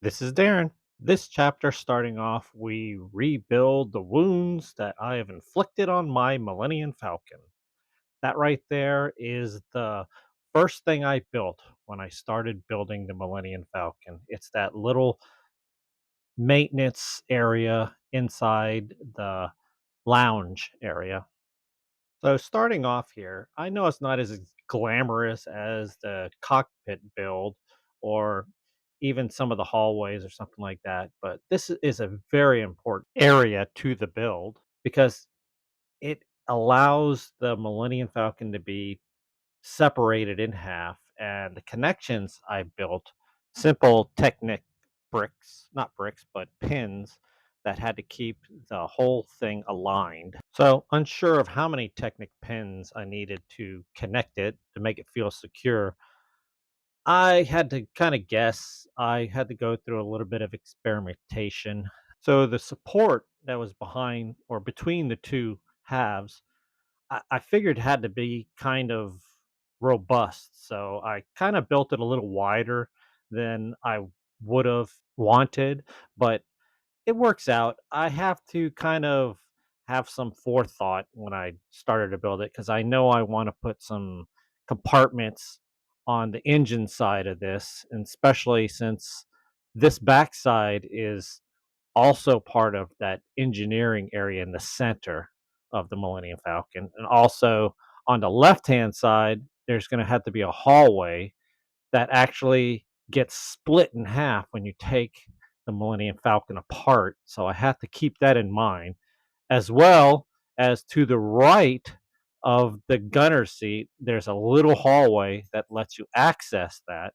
This is Darren. This chapter starting off, we rebuild the wounds that I have inflicted on my Millennium Falcon. That right there is the first thing I built when I started building the Millennium Falcon. It's that little maintenance area inside the lounge area. So, starting off here, I know it's not as glamorous as the cockpit build or even some of the hallways or something like that, but this is a very important area to the build because it allows the Millennium Falcon to be separated in half. And the connections I built, simple Technic bricks, not bricks, but pins that had to keep the whole thing aligned. So, unsure of how many Technic pins I needed to connect it to make it feel secure, I had to kind of guess. I had to go through a little bit of experimentation. So, the support that was behind or between the two halves I figured had to be kind of robust. So I kind of built it a little wider than I would have wanted, but it works out. I have to kind of have some forethought when I started to build it because I know I want to put some compartments on the engine side of this, and especially since this backside is also part of that engineering area in the center of the Millennium Falcon. And also on the left-hand side, there's going to have to be a hallway that actually gets split in half when you take the Millennium Falcon apart. So I have to keep that in mind, as well as to the right of the gunner seat, there's a little hallway that lets you access that,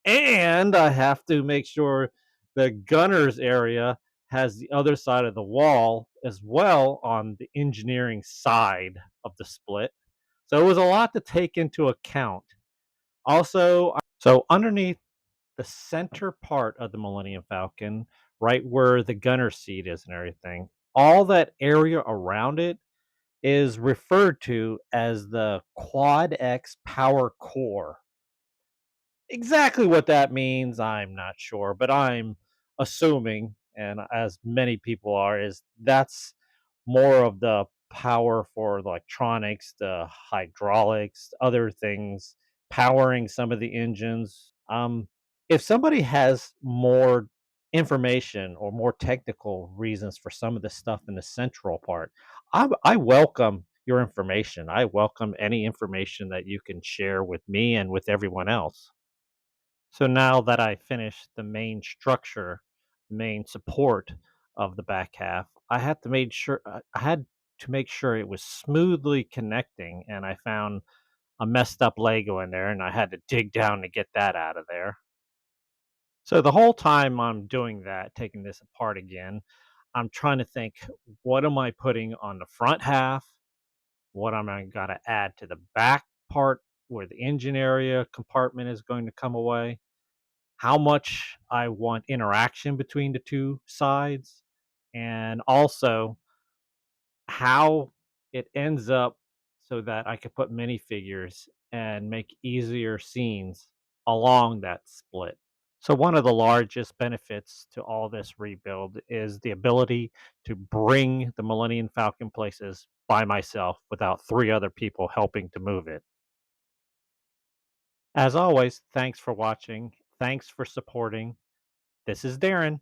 and I have to make sure the gunner's area has the other side of the wall as well on the engineering side of the split. So it was a lot to take into account. Also, so underneath the center part of the Millennium Falcon, right where the gunner seat is and everything, all that area around it is referred to as the Quad X power core. Exactly what that means, I'm not sure, but I'm assuming, and as many people are, is that's more of the power for the electronics, the hydraulics, other things powering some of the engines. If somebody has more information or more technical reasons for some of the stuff in the central part, I welcome your information. I welcome any information that you can share with me and with everyone else. So now that I finished the main structure, main support of the back half, I had to make sure it was smoothly connecting, and I found a messed up Lego in there, and I had to dig down to get that out of there. So the whole time I'm doing that, taking this apart again, I'm trying to think, what am I putting on the front half? What am I gotta add to the back part where the engine area compartment is going to come away? How much I want interaction between the 2 sides, and also how it ends up so that I could put minifigures and make easier scenes along that split. So one of the largest benefits to all this rebuild is the ability to bring the Millennium Falcon places by myself without 3 other people helping to move it. As always, thanks for watching. Thanks for supporting. This is Darren.